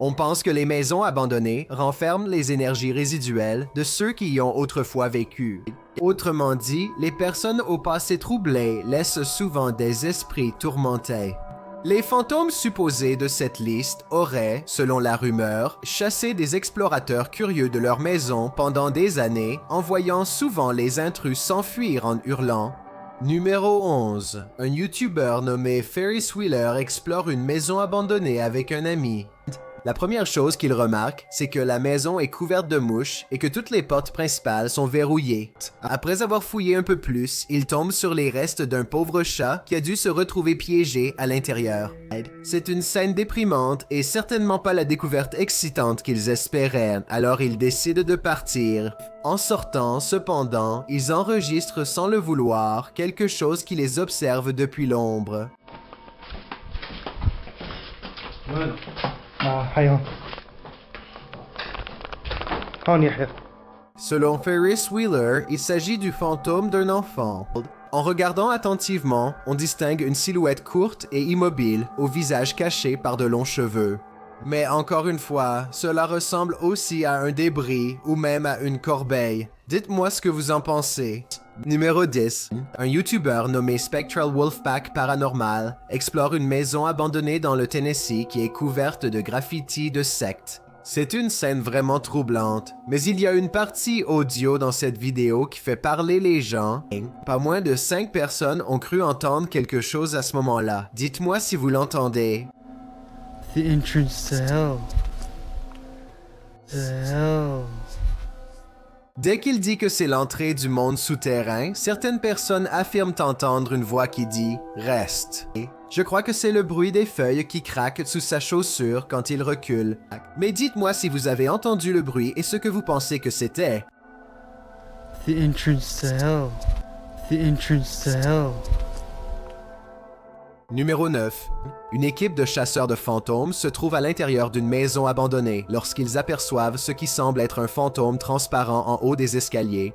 On pense que les maisons abandonnées renferment les énergies résiduelles de ceux qui y ont autrefois vécu. Autrement dit, les personnes au passé troublé laissent souvent des esprits tourmentés. Les fantômes supposés de cette liste auraient, selon la rumeur, chassé des explorateurs curieux de leur maison pendant des années, en voyant souvent les intrus s'enfuir en hurlant. Numéro 11. Un YouTuber nommé Ferris Wheeler explore une maison abandonnée avec un ami. La première chose qu'il remarque, c'est que la maison est couverte de mouches et que toutes les portes principales sont verrouillées. Après avoir fouillé un peu plus, il tombe sur les restes d'un pauvre chat qui a dû se retrouver piégé à l'intérieur. C'est une scène déprimante et certainement pas la découverte excitante qu'ils espéraient, alors ils décident de partir. En sortant, cependant, ils enregistrent sans le vouloir quelque chose qui les observe depuis l'ombre. Selon Ferris Wheeler, il s'agit du fantôme d'un enfant. En regardant attentivement, on distingue une silhouette courte et immobile, au visage caché par de longs cheveux. Mais encore une fois, cela ressemble aussi à un débris ou même à une corbeille. Dites-moi ce que vous en pensez. Numéro 10. Un YouTuber nommé Spectral Wolfpack Paranormal explore une maison abandonnée dans le Tennessee qui est couverte de graffitis de sectes. C'est une scène vraiment troublante, mais il y a une partie audio dans cette vidéo qui fait parler les gens. Pas moins de 5 personnes ont cru entendre quelque chose à ce moment-là. Dites-moi si vous l'entendez. The entrance to hell. The hell. Dès qu'il dit que c'est l'entrée du monde souterrain, certaines personnes affirment entendre une voix qui dit « Reste ». Je crois que c'est le bruit des feuilles qui craquent sous sa chaussure quand il recule. Mais dites-moi si vous avez entendu le bruit et ce que vous pensez que c'était. The entrance to hell. The entrance to hell. Numéro 9. Une équipe de chasseurs de fantômes se trouve à l'intérieur d'une maison abandonnée lorsqu'ils aperçoivent ce qui semble être un fantôme transparent en haut des escaliers.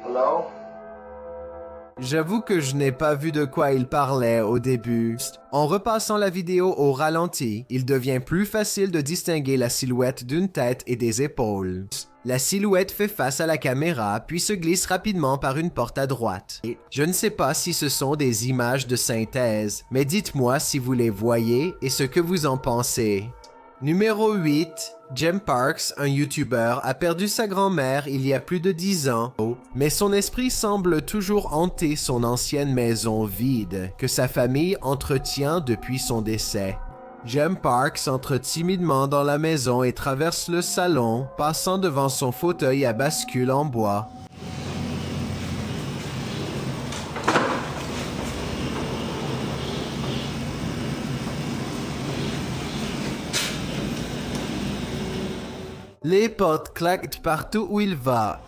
Hello? J'avoue que je n'ai pas vu de quoi il parlait au début. En repassant la vidéo au ralenti, il devient plus facile de distinguer la silhouette d'une tête et des épaules. La silhouette fait face à la caméra puis se glisse rapidement par une porte à droite. Je ne sais pas si ce sont des images de synthèse, mais dites-moi si vous les voyez et ce que vous en pensez. Numéro 8. Jem Parks, un YouTuber, a perdu sa grand-mère il y a plus de 10 ans, mais son esprit semble toujours hanter son ancienne maison vide, que sa famille entretient depuis son décès. Jem Parks entre timidement dans la maison et traverse le salon, passant devant son fauteuil à bascule en bois. Les portes claquent partout où il va.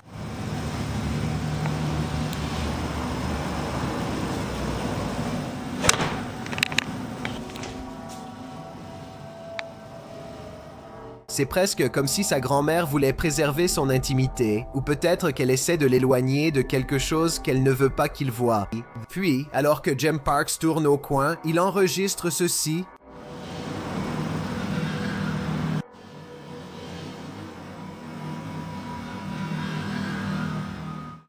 C'est presque comme si sa grand-mère voulait préserver son intimité, ou peut-être qu'elle essaie de l'éloigner de quelque chose qu'elle ne veut pas qu'il voie. Puis, alors que Jem Parks tourne au coin, il enregistre ceci.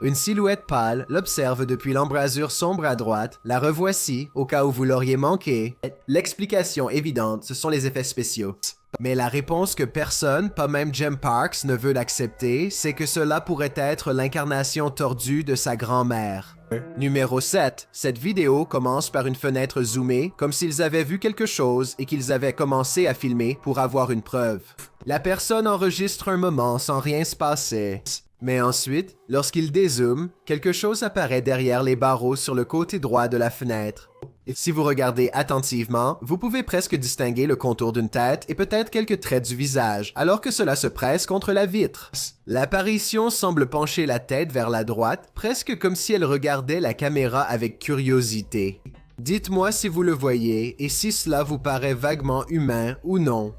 Une silhouette pâle l'observe depuis l'embrasure sombre à droite. La revoici, au cas où vous l'auriez manqué. L'explication évidente, ce sont les effets spéciaux. Mais la réponse que personne, pas même Jem Parks, ne veut l'accepter, c'est que cela pourrait être l'incarnation tordue de sa grand-mère. Numéro 7. Cette vidéo commence par une fenêtre zoomée, comme s'ils avaient vu quelque chose et qu'ils avaient commencé à filmer pour avoir une preuve. La personne enregistre un moment sans rien se passer. Mais ensuite, lorsqu'il dézoome, quelque chose apparaît derrière les barreaux sur le côté droit de la fenêtre. Et si vous regardez attentivement, vous pouvez presque distinguer le contour d'une tête et peut-être quelques traits du visage, alors que cela se presse contre la vitre. L'apparition semble pencher la tête vers la droite, presque comme si elle regardait la caméra avec curiosité. Dites-moi si vous le voyez et si cela vous paraît vaguement humain ou non.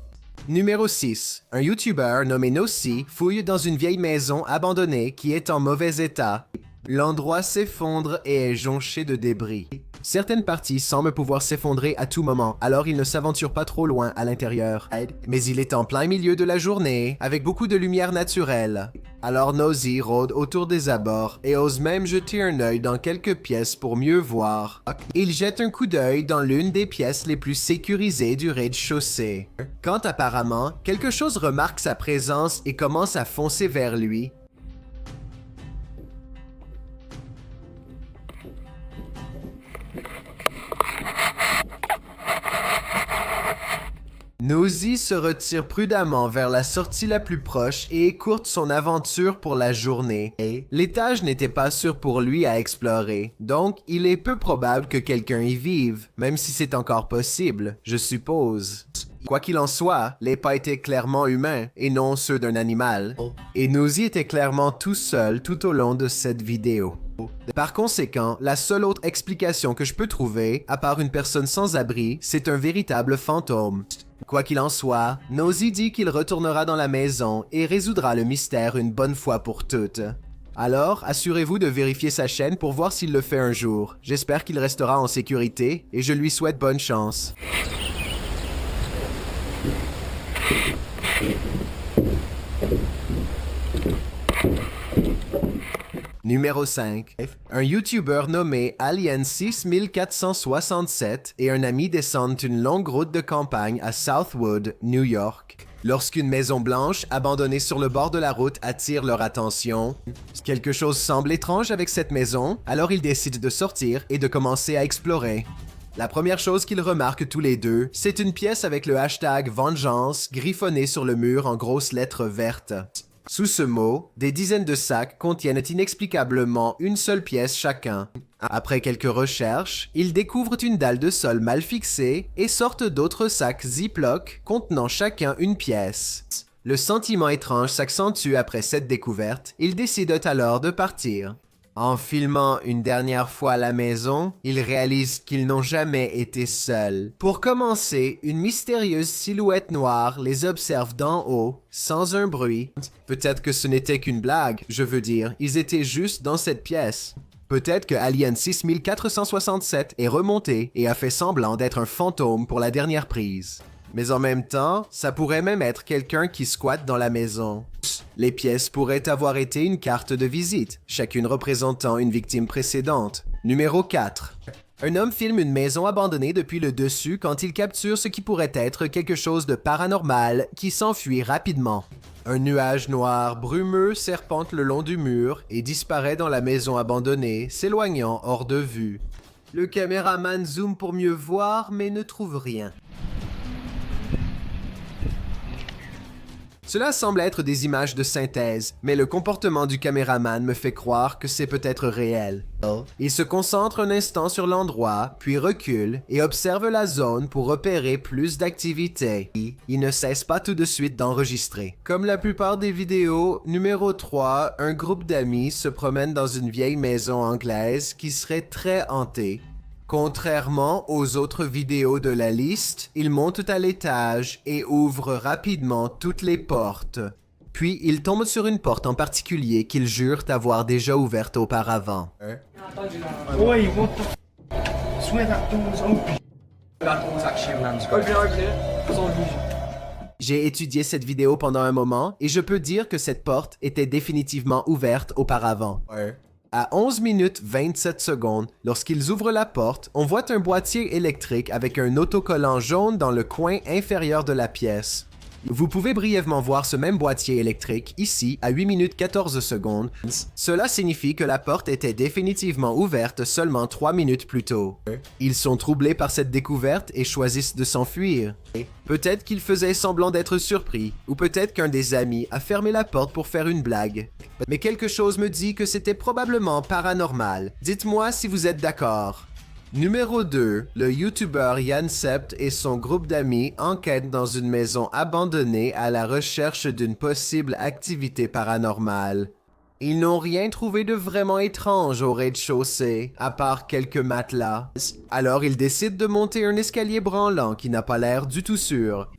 Numéro 6. Un YouTuber nommé Nossi fouille dans une vieille maison abandonnée qui est en mauvais état. L'endroit s'effondre et est jonché de débris. Certaines parties semblent pouvoir s'effondrer à tout moment, alors il ne s'aventure pas trop loin à l'intérieur. Mais il est en plein milieu de la journée, avec beaucoup de lumière naturelle. Alors Nosy rôde autour des abords et ose même jeter un œil dans quelques pièces pour mieux voir. Il jette un coup d'œil dans l'une des pièces les plus sécurisées du rez-de-chaussée. Quand apparemment, quelque chose remarque sa présence et commence à foncer vers lui, Nosy se retire prudemment vers la sortie la plus proche et écourte son aventure pour la journée. L'étage n'était pas sûr pour lui à explorer, donc il est peu probable que quelqu'un y vive, même si c'est encore possible, je suppose. Quoi qu'il en soit, les pas étaient clairement humains et non ceux d'un animal. Et Nosy était clairement tout seul tout au long de cette vidéo. Par conséquent, la seule autre explication que je peux trouver, à part une personne sans abri, c'est un véritable fantôme. Quoi qu'il en soit, Nosy dit qu'il retournera dans la maison et résoudra le mystère une bonne fois pour toutes. Alors, assurez-vous de vérifier sa chaîne pour voir s'il le fait un jour. J'espère qu'il restera en sécurité et je lui souhaite bonne chance. Numéro 5. Un YouTuber nommé Alien6467 et un ami descendent une longue route de campagne à Southwood, New York. Lorsqu'une maison blanche, abandonnée sur le bord de la route, attire leur attention, quelque chose semble étrange avec cette maison, alors ils décident de sortir et de commencer à explorer. La première chose qu'ils remarquent tous les deux, c'est une pièce avec le hashtag Vengeance griffonné sur le mur en grosses lettres vertes. Sous ce mot, des dizaines de sacs contiennent inexplicablement une seule pièce chacun. Après quelques recherches, ils découvrent une dalle de sol mal fixée et sortent d'autres sacs Ziploc contenant chacun une pièce. Le sentiment étrange s'accentue après cette découverte, ils décident alors de partir. En filmant une dernière fois la maison, ils réalisent qu'ils n'ont jamais été seuls. Pour commencer, une mystérieuse silhouette noire les observe d'en haut, sans un bruit. Peut-être que ce n'était qu'une blague, je veux dire, ils étaient juste dans cette pièce. Peut-être que Alien 6467 est remonté et a fait semblant d'être un fantôme pour la dernière prise. Mais en même temps, ça pourrait même être quelqu'un qui squatte dans la maison. Les pièces pourraient avoir été une carte de visite, chacune représentant une victime précédente. Numéro 4. Un homme filme une maison abandonnée depuis le dessus quand il capture ce qui pourrait être quelque chose de paranormal qui s'enfuit rapidement. Un nuage noir brumeux serpente le long du mur et disparaît dans la maison abandonnée, s'éloignant hors de vue. Le caméraman zoome pour mieux voir mais ne trouve rien. Cela semble être des images de synthèse, mais le comportement du caméraman me fait croire que c'est peut-être réel. Il se concentre un instant sur l'endroit, puis recule et observe la zone pour repérer plus d'activité. Il ne cesse pas tout de suite d'enregistrer. Comme la plupart des vidéos, numéro 3, un groupe d'amis se promène dans une vieille maison anglaise qui serait très hantée. Contrairement aux autres vidéos de la liste, ils montent à l'étage et ouvrent rapidement toutes les portes. Puis ils tombent sur une porte en particulier qu'ils jurent avoir déjà ouverte auparavant. Oi, what the swear that door's open. That door's actually open here. It's on you. J'ai étudié cette vidéo pendant un moment et je peux dire que cette porte était définitivement ouverte auparavant. À 11 minutes 27 secondes, lorsqu'ils ouvrent la porte, on voit un boîtier électrique avec un autocollant jaune dans le coin inférieur de la pièce. Vous pouvez brièvement voir ce même boîtier électrique ici à 8 minutes 14 secondes. Cela signifie que la porte était définitivement ouverte seulement 3 minutes plus tôt. Ils sont troublés par cette découverte et choisissent de s'enfuir. Peut-être qu'ils faisaient semblant d'être surpris, ou peut-être qu'un des amis a fermé la porte pour faire une blague. Mais quelque chose me dit que c'était probablement paranormal. Dites-moi si vous êtes d'accord. Numéro 2, le YouTuber Yann Sept et son groupe d'amis enquêtent dans une maison abandonnée à la recherche d'une possible activité paranormale. Ils n'ont rien trouvé de vraiment étrange au rez-de-chaussée, à part quelques matelas. Alors ils décident de monter un escalier branlant qui n'a pas l'air du tout sûr.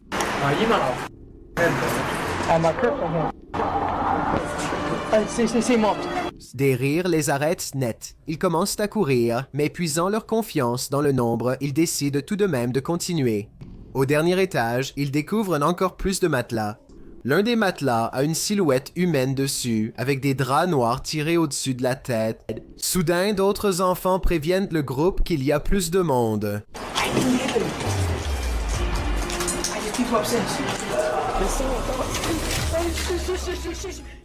Des rires les arrêtent net. Ils commencent à courir, mais puisant leur confiance dans le nombre, ils décident tout de même de continuer. Au dernier étage, ils découvrent encore plus de matelas. L'un des matelas a une silhouette humaine dessus, avec des draps noirs tirés au-dessus de la tête. Soudain, d'autres enfants préviennent le groupe qu'il y a plus de monde.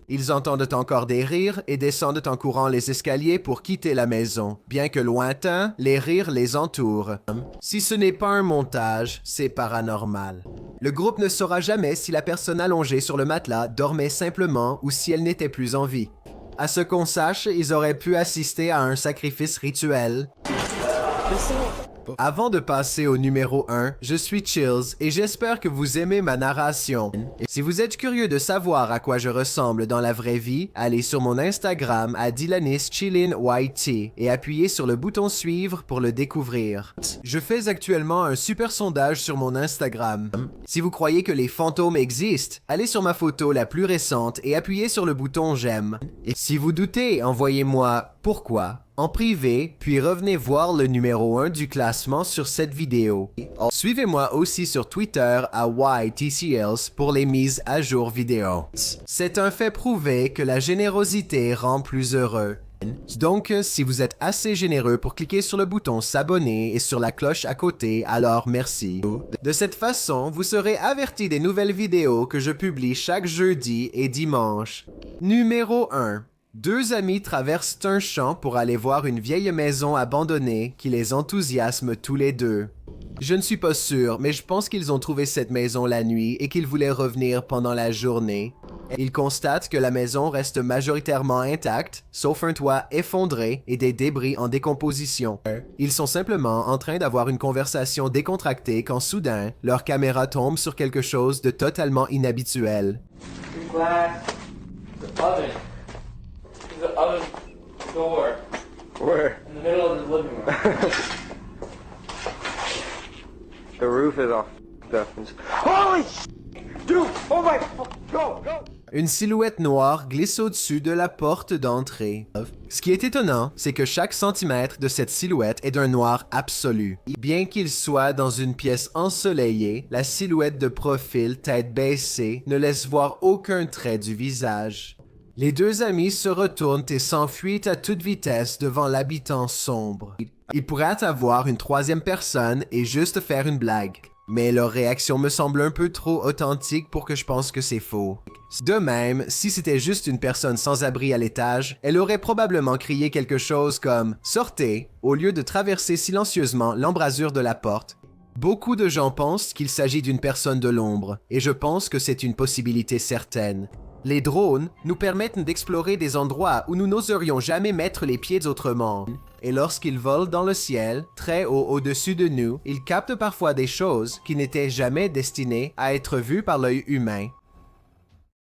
Ils entendent encore des rires et descendent en courant les escaliers pour quitter la maison. Bien que lointains, les rires les entourent. Si ce n'est pas un montage, c'est paranormal. Le groupe ne saura jamais si la personne allongée sur le matelas dormait simplement ou si elle n'était plus en vie. À ce qu'on sache, ils auraient pu assister à un sacrifice rituel. Avant de passer au numéro 1, je suis Chills et j'espère que vous aimez ma narration. Si vous êtes curieux de savoir à quoi je ressemble dans la vraie vie, allez sur mon Instagram à DylanIsChillinYT et appuyez sur le bouton suivre pour le découvrir. Je fais actuellement un super sondage sur mon Instagram. Si vous croyez que les fantômes existent, allez sur ma photo la plus récente et appuyez sur le bouton j'aime. Et si vous doutez, envoyez-moi pourquoi en privé, puis revenez voir le numéro 1 du classement sur cette vidéo. Suivez-moi aussi sur Twitter à YTCLs pour les mises à jour vidéo. C'est un fait prouvé que la générosité rend plus heureux. Donc, si vous êtes assez généreux pour cliquer sur le bouton s'abonner et sur la cloche à côté, alors merci. De cette façon, vous serez averti des nouvelles vidéos que je publie chaque jeudi et dimanche. Numéro 1. Deux amis traversent un champ pour aller voir une vieille maison abandonnée qui les enthousiasme tous les deux. Je ne suis pas sûr, mais je pense qu'ils ont trouvé cette maison la nuit et qu'ils voulaient revenir pendant la journée. Ils constatent que la maison reste majoritairement intacte, sauf un toit effondré et des débris en décomposition. Ils sont simplement en train d'avoir une conversation décontractée quand soudain, leur caméra tombe sur quelque chose de totalement inhabituel. The oven door. Where? In the middle of the living room. The roof is off. Holy dude! Oh my! Go! Une silhouette noire glisse au-dessus de la porte d'entrée. Ce qui est étonnant, c'est que chaque centimètre de cette silhouette est d'un noir absolu. Bien qu'il soit dans une pièce ensoleillée, la silhouette de profil, tête baissée, ne laisse voir aucun trait du visage. Les deux amis se retournent et s'enfuient à toute vitesse devant l'habitant sombre. Ils pourraient avoir une troisième personne et juste faire une blague. Mais leur réaction me semble un peu trop authentique pour que je pense que c'est faux. De même, si c'était juste une personne sans abri à l'étage, elle aurait probablement crié quelque chose comme « Sortez !» au lieu de traverser silencieusement l'embrasure de la porte. Beaucoup de gens pensent qu'il s'agit d'une personne de l'ombre, et je pense que c'est une possibilité certaine. Les drones nous permettent d'explorer des endroits où nous n'oserions jamais mettre les pieds autrement. Et lorsqu'ils volent dans le ciel, très haut au-dessus de nous, ils captent parfois des choses qui n'étaient jamais destinées à être vues par l'œil humain.